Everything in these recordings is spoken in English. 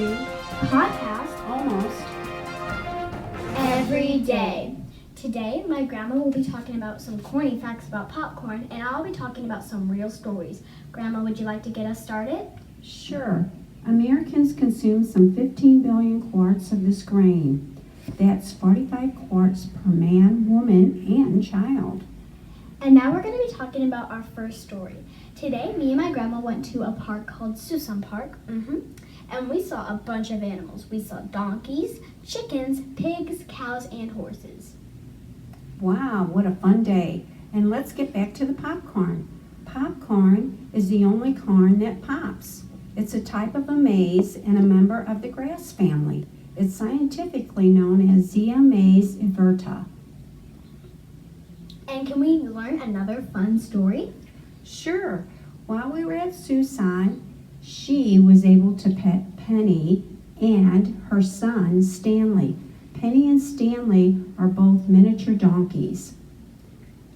to Podcast Almost Every Day. Today, my grandma will be talking about some corny facts about popcorn, and I'll be talking about some real stories. Grandma, would you like to get us started? Sure. Americans consume some 15 billion quarts of this grain. That's 45 quarts per man, woman, and child. And now we're going to be talking about our first story. Today, me and my grandma went to a park called Susan Park, and we saw a bunch of animals. We saw donkeys, chickens, pigs, cows, and horses. Wow, what a fun day. And let's get back to the popcorn. Popcorn is the only corn that pops. It's a type of a maize and a member of the grass family. It's scientifically known as Zea mays everta. And can we learn another fun story? Sure. While we were at Susan, she was able to pet Penny and her son Stanley. Penny and Stanley are both miniature donkeys.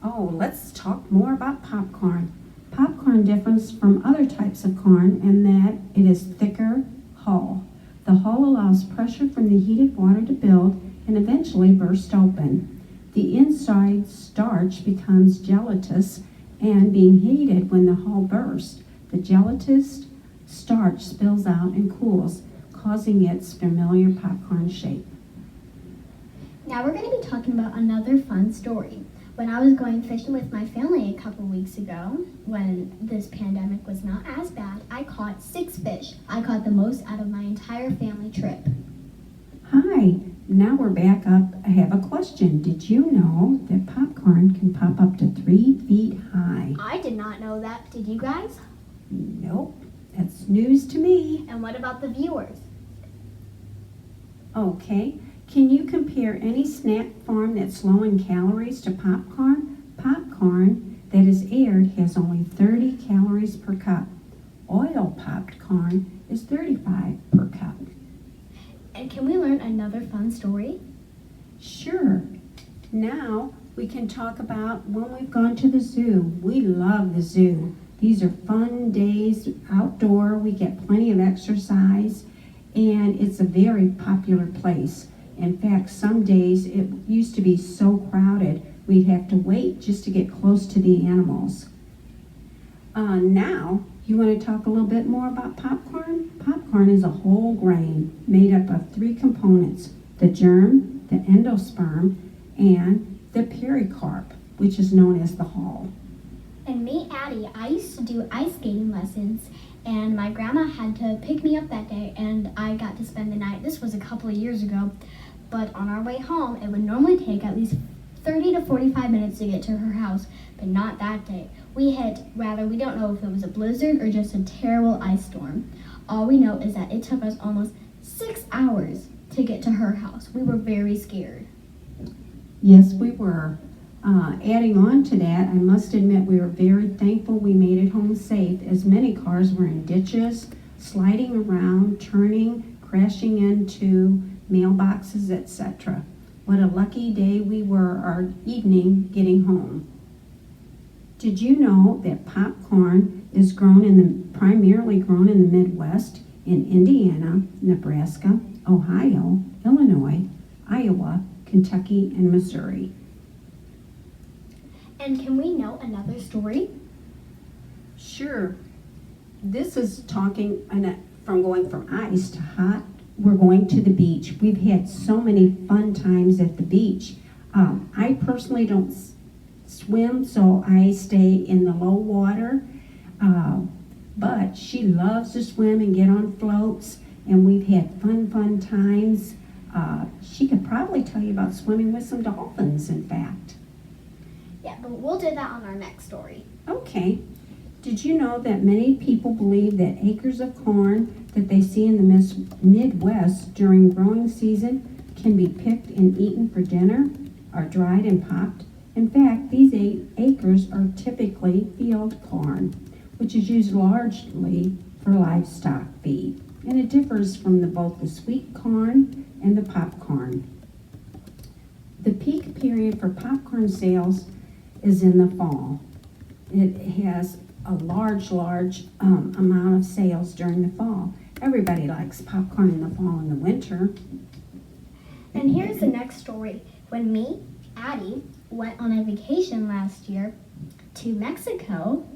Oh, let's talk more about popcorn. Popcorn differs from other types of corn in that it is thicker hull. The hull allows pressure from the heated water to build and eventually burst open. The inside starch becomes gelatinous and being heated when the hull bursts. The gelatinous starch spills out and cools, causing its familiar popcorn shape. Now we're going to be talking about another fun story. When I was going fishing with my family a couple weeks ago, when this pandemic was not as bad, I caught 6 fish. I caught the most out of my entire family trip. Hi, now we're back up. I have a question. Did you know that popcorn can pop up to 3 feet high? I did not know that. Did you guys? Nope, that's news to me. And what about the viewers? Okay, can you compare any snack form that's low in calories to popcorn? Popcorn that is aired has only 30 calories per cup. Oil popped corn is 35 per cup. And can we learn another fun story? Sure. Now we can talk about when we've gone to the zoo. We love the zoo. These are fun days outdoor. We get plenty of exercise, and it's a very popular place. In fact, some days it used to be so crowded we'd have to wait just to get close to the animals. Now, you want to talk a little bit more about popcorn? Popcorn is a whole grain made up of 3 components: the germ, the endosperm, and the pericarp, which is known as the hull. And me, Addie, I used to do ice skating lessons, and my grandma had to pick me up that day, and I got to spend the night. This was a couple of years ago, but on our way home, it would normally take at least 30 to 45 minutes to get to her house, but not that day. We don't know if it was a blizzard or just a terrible ice storm. All we know is that it took us almost 6 hours to get to her house. We were very scared. Yes, we were. Adding on to that, I must admit we were very thankful we made it home safe, as many cars were in ditches, sliding around, turning, crashing into mailboxes, etc. What a lucky day we were, our evening getting home. Did you know that popcorn is primarily grown in the Midwest, in Indiana, Nebraska, Ohio, Illinois, Iowa, Kentucky, and Missouri? And can we know another story? Sure. This is talking from going from ice to hot. We're going to the beach. We've had so many fun times at the beach. I personally don't swim, so I stay in the low water. But she loves to swim and get on floats, and we've had fun times. She could probably tell you about swimming with some dolphins, in fact. Yeah, but we'll do that on our next story. Okay. Did you know that many people believe that acres of corn that they see in the Midwest during growing season can be picked and eaten for dinner, or dried and popped? In fact, these acres are typically field corn, which is used largely for livestock feed, and it differs from both the sweet corn and the popcorn. The peak period for popcorn sales is in the fall. It has a large amount of sales during the fall. Everybody likes popcorn in the fall and the winter. And here's the next story. When me, Addie, went on a vacation last year to Mexico,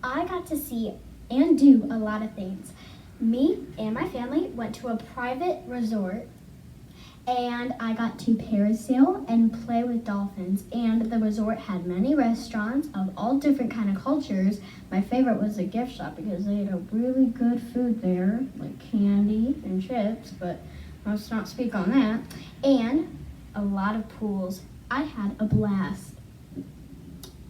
I got to see and do a lot of things. Me and my family went to a private resort, and I got to parasail and play with dolphins. And the resort had many restaurants of all different kind of cultures. My favorite was the gift shop because they had a really good food there, like candy and chips, but let's not speak on that. And a lot of pools. I had a blast.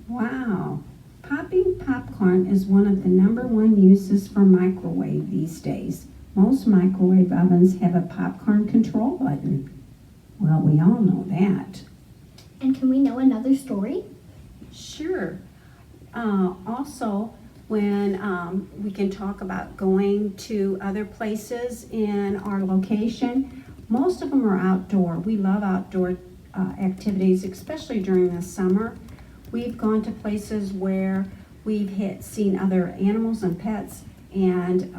Wow. Popping popcorn is one of the #1 uses for microwave these days. Most microwave ovens have a popcorn control button. Well, we all know that. And can we know another story? Sure. Also, when we can talk about going to other places in our location, most of them are outdoor. We love outdoor activities, especially during the summer. We've gone to places where we've seen other animals and pets, and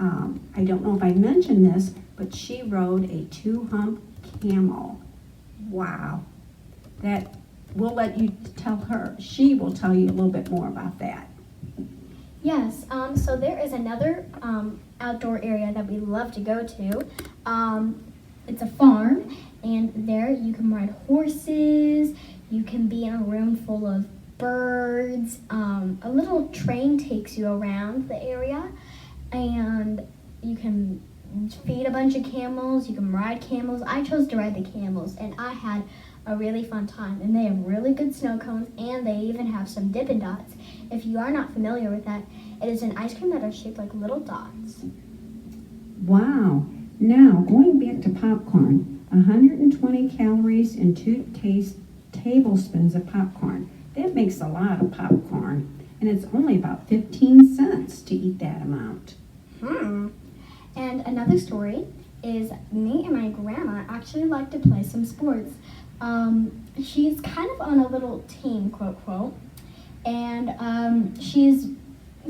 I don't know if I mentioned this, but she rode a 2-hump camel. Wow. That, we'll let you tell her. She will tell you a little bit more about that. Yes, so there is another outdoor area that we love to go to. It's a farm, and there you can ride horses, you can be in a room full of birds, a little train takes you around the area, and you can feed a bunch of camels, you can ride camels. I chose to ride the camels, and I had a really fun time. And they have really good snow cones, and they even have some Dippin' Dots. If you are not familiar with that, it is an ice cream that are shaped like little dots. Wow. Now, going back to popcorn, 120 calories and 2 tablespoons of popcorn. That makes a lot of popcorn, and it's only about 15 cents to eat that amount. And another story is me and my grandma actually like to play some sports. She's kind of on a little team, quote, quote, and she's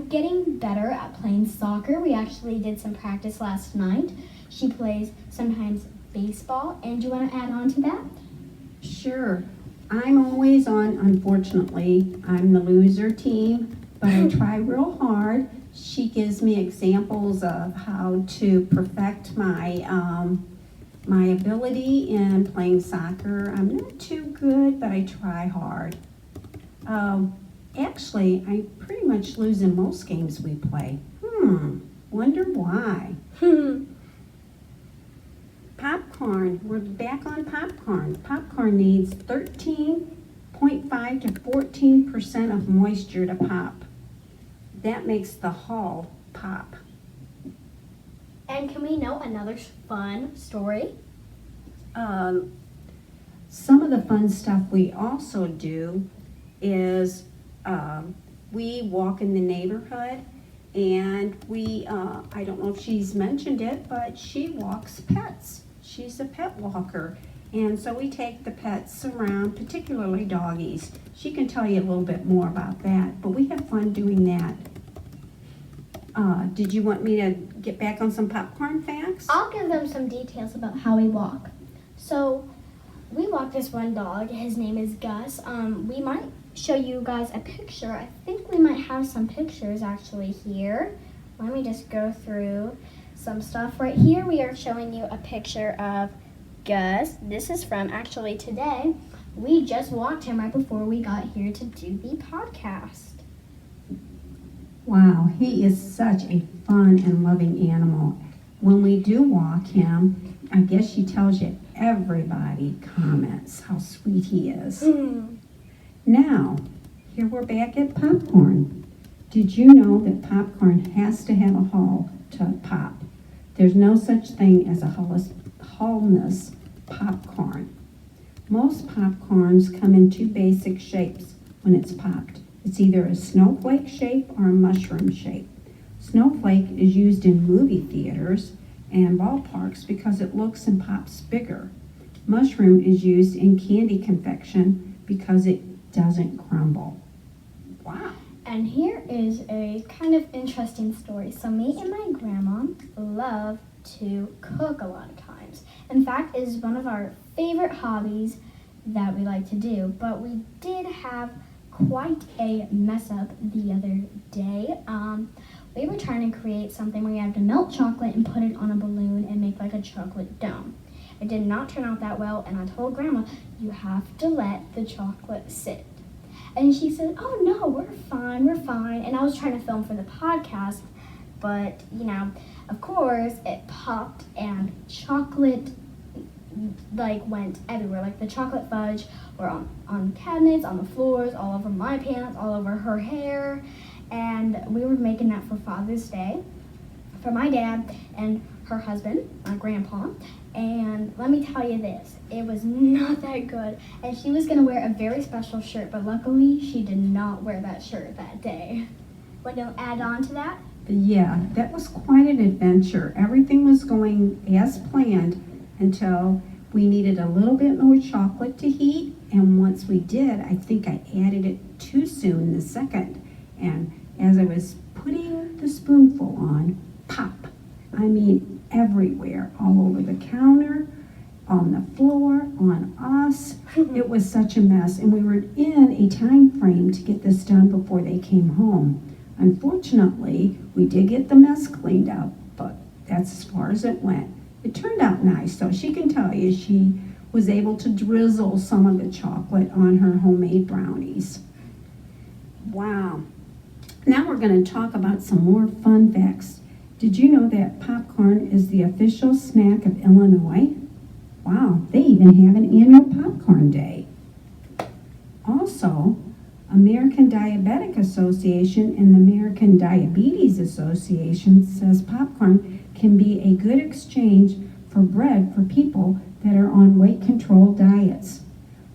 getting better at playing soccer. We actually did some practice last night. She plays sometimes baseball, and do you want to add on to that? Sure. I'm always on, unfortunately, I'm the loser team, but I try real hard. She gives me examples of how to perfect my my ability in playing soccer. I'm not too good, but I try hard. Actually, I pretty much lose in most games we play. Wonder why. Popcorn, we're back on popcorn. Popcorn needs 13.5 to 14% of moisture to pop. That makes the hull pop. And can we know another fun story? Some of the fun stuff we also do is we walk in the neighborhood, and we, I don't know if she's mentioned it, but she walks pets. She's a pet walker. And so we take the pets around, particularly doggies. She can tell you a little bit more about that, but we have fun doing that. Did you want me to get back on some popcorn facts? I'll give them some details about how we walk. So we walk this one dog. His name is Gus. We might show you guys a picture. I think we might have some pictures actually here. Let me just go through some stuff. Right here we are showing you a picture of Gus. This is from actually today. We just walked him right before we got here to do the podcast. Wow, he is such a fun and loving animal. When we do walk him, I guess she tells you everybody comments how sweet he is. Now, here we're back at popcorn. Did you know that popcorn has to have a hull to pop? There's no such thing as a hulless popcorn. Most popcorns come in 2 basic shapes when it's popped. It's either a snowflake shape or a mushroom shape. Snowflake is used in movie theaters and ballparks because it looks and pops bigger. Mushroom is used in candy confection because it doesn't crumble. Wow. And here is a kind of interesting story. So me and my grandma love to cook a lot of times. In fact, it is one of our favorite hobbies that we like to do. But we did have quite a mess up the other day. We were trying to create something where you have to melt chocolate and put it on a balloon and make like a chocolate dome. It did not turn out that well, and I told Grandma, you have to let the chocolate sit. And she said, oh no, we're fine. And I was trying to film for the podcast, but of course it popped and chocolate went everywhere. Like the chocolate fudge were on cabinets, on the floors, all over my pants, all over her hair. And we were making that for Father's Day for my dad and her husband, my grandpa. And let me tell you this, it was not that good. And she was going to wear a very special shirt, but luckily she did not wear that shirt that day. Want to add on to that? Yeah, that was quite an adventure. Everything was going as planned until we needed a little bit more chocolate to heat. And once we did, I think I added it too soon the second. And as I was putting the spoonful on, pop. I mean, everywhere, all over the counter, on the floor, on us. It was such a mess, and we were in a time frame to get this done before they came home. Unfortunately, we did get the mess cleaned up, but that's as far as it went. It turned out nice, though. She can tell you she was able to drizzle some of the chocolate on her homemade brownies. Wow. Now we're going to talk about some more fun facts. Did you know that popcorn is the official snack of Illinois? Wow, they even have an annual popcorn day. Also, American Diabetic Association and the American Diabetes Association says popcorn can be a good exchange for bread for people that are on weight control diets.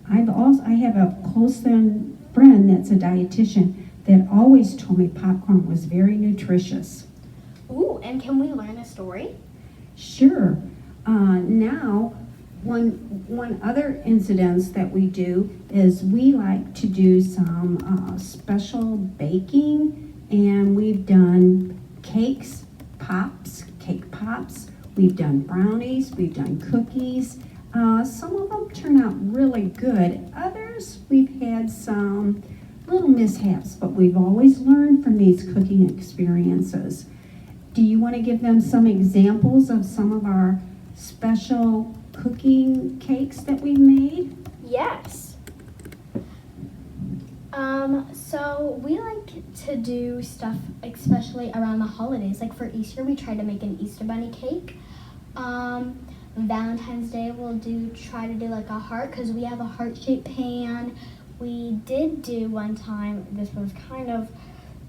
I have a close friend that's a dietitian that always told me popcorn was very nutritious. Ooh, and can we learn a story? Sure. Now, one other incident that we do is we like to do some special baking, and we've done cake pops. We've done brownies. We've done cookies. Some of them turn out really good. Others, we've had some little mishaps, but we've always learned from these cooking experiences. Do you want to give them some examples of some of our special cooking cakes that we've made? Yes. So we like to do stuff especially around the holidays. Like for Easter, we try to make an Easter bunny cake. Valentine's Day, we'll try to do like a heart because we have a heart-shaped pan. We did do one time, this was kind of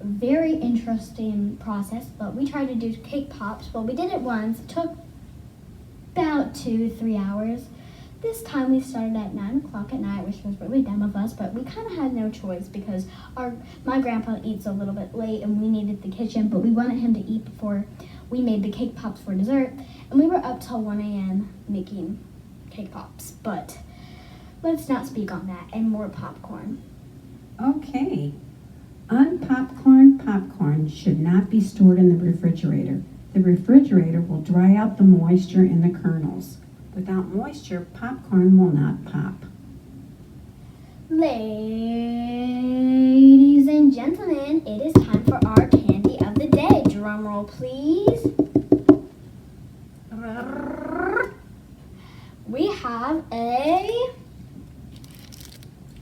very interesting process, but we tried to do cake pops. Well, we did it once. It took about 2-3 hours. This time we started at 9 o'clock at night, which was really dumb of us, but we kind of had no choice because my grandpa eats a little bit late and we needed the kitchen, but we wanted him to eat before we made the cake pops for dessert. And we were up till 1 a.m. making cake pops, but let's not speak on that, and more popcorn. Okay. Unpopcorned popcorn should not be stored in the refrigerator. The refrigerator will dry out the moisture in the kernels. Without moisture, popcorn will not pop. Ladies and gentlemen, it is time for our candy of the day. Drum roll, please. We have a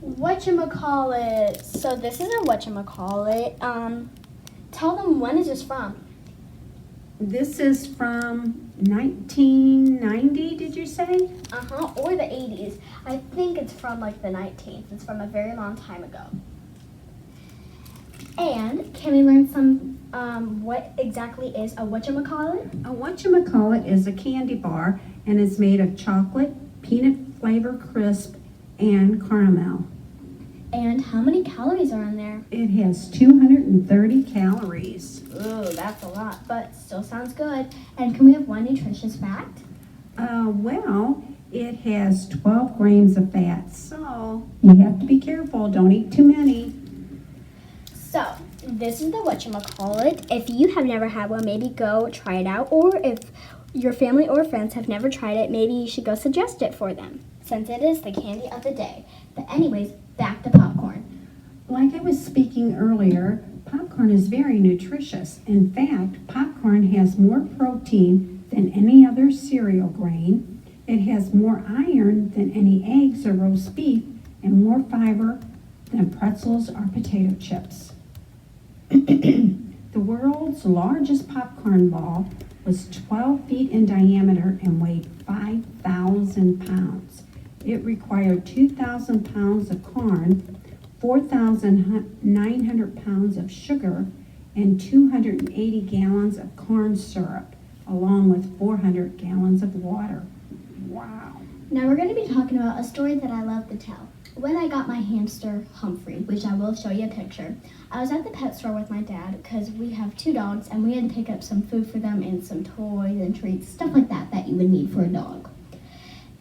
whatchamacallit. So this is a whatchamacallit. Tell them when is this from? This is from 1990, did you say? Or the 80s. I think it's from like the 19th. It's from a very long time ago. And can we learn some, what exactly is a whatchamacallit? A whatchamacallit is a candy bar, and it's made of chocolate, peanut flavor crisp, and caramel. And how many calories are in there? It has 230 calories. Ooh, that's a lot, but still sounds good. And can we have one nutritious fact? Well, it has 12 grams of fat, so you have to be careful. Don't eat too many. So, this is the whatchamacallit. If you have never had one, maybe go try it out. Or if your family or friends have never tried it, maybe you should go suggest it for them, since it is the candy of the day. But anyways, back to popcorn. Like I was speaking earlier, popcorn is very nutritious. In fact, popcorn has more protein than any other cereal grain. It has more iron than any eggs or roast beef, and more fiber than pretzels or potato chips. The world's largest popcorn ball was 12 feet in diameter and weighed 5,000 pounds. It required 2,000 pounds of corn, 4,900 pounds of sugar, and 280 gallons of corn syrup, along with 400 gallons of water. Wow. Now we're going to be talking about a story that I love to tell. When I got my hamster, Humphrey, which I will show you a picture, I was at the pet store with my dad because we have 2 dogs and we had to pick up some food for them and some toys and treats, stuff like that you would need for a dog.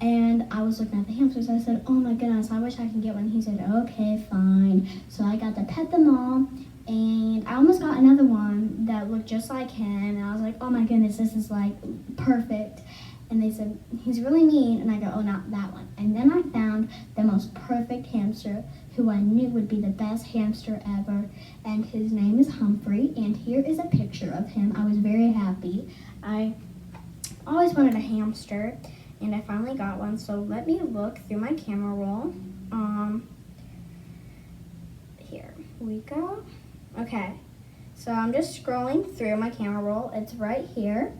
And I was looking at the hamsters. I said, oh my goodness, I wish I could get one. He said, okay, fine. So I got to pet them all, and I almost got another one that looked just like him. And I was like, oh my goodness, this is like perfect. And they said, he's really mean. And I go, oh, not that one. And then I found the most perfect hamster who I knew would be the best hamster ever. And his name is Humphrey. And here is a picture of him. I was very happy. I always wanted a hamster, and I finally got one. So let me look through my camera roll. Here we go. Okay. So I'm just scrolling through my camera roll. It's right here.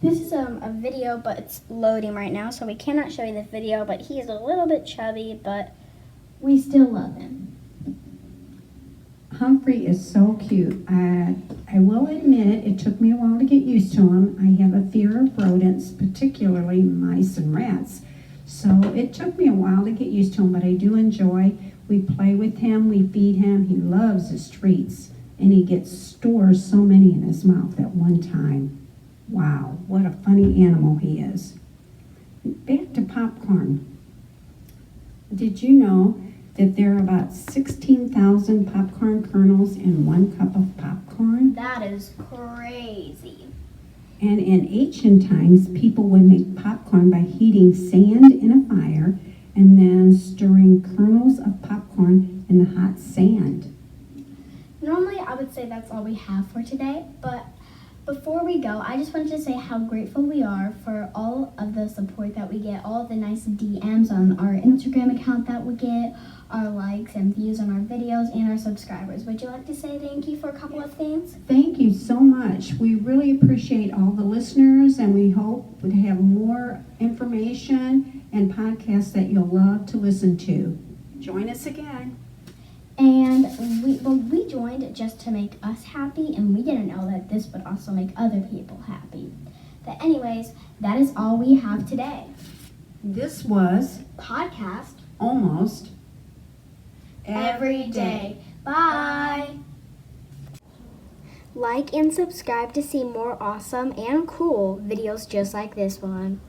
This is a video, but it's loading right now, so we cannot show you the video, but he's a little bit chubby, but we still love him. Humphrey is so cute. I will admit it took me a while to get used to him. I have a fear of rodents, particularly mice and rats. So it took me a while to get used to him, but I do enjoy. We play with him, we feed him. He loves his treats, and he stores so many in his mouth at one time. Wow, what a funny animal he is. Back to popcorn. Did you know that there are about 16,000 popcorn kernels in 1 cup of popcorn? That is crazy. And in ancient times, people would make popcorn by heating sand in a fire and then stirring kernels of popcorn in the hot sand. Normally, I would say that's all we have for today, but before we go, I just wanted to say how grateful we are for all of the support that we get, all of the nice DMs on our Instagram account that we get, our likes and views on our videos, and our subscribers. Would you like to say thank you for a couple of things? Thank you so much. We really appreciate all the listeners, and we hope to have more information and podcasts that you'll love to listen to. Join us again. And we joined just to make us happy, and we didn't know that this would also make other people happy. But anyways, that is all we have today. This was Podcast Almost Every Day. Bye. Like and subscribe to see more awesome and cool videos just like this one.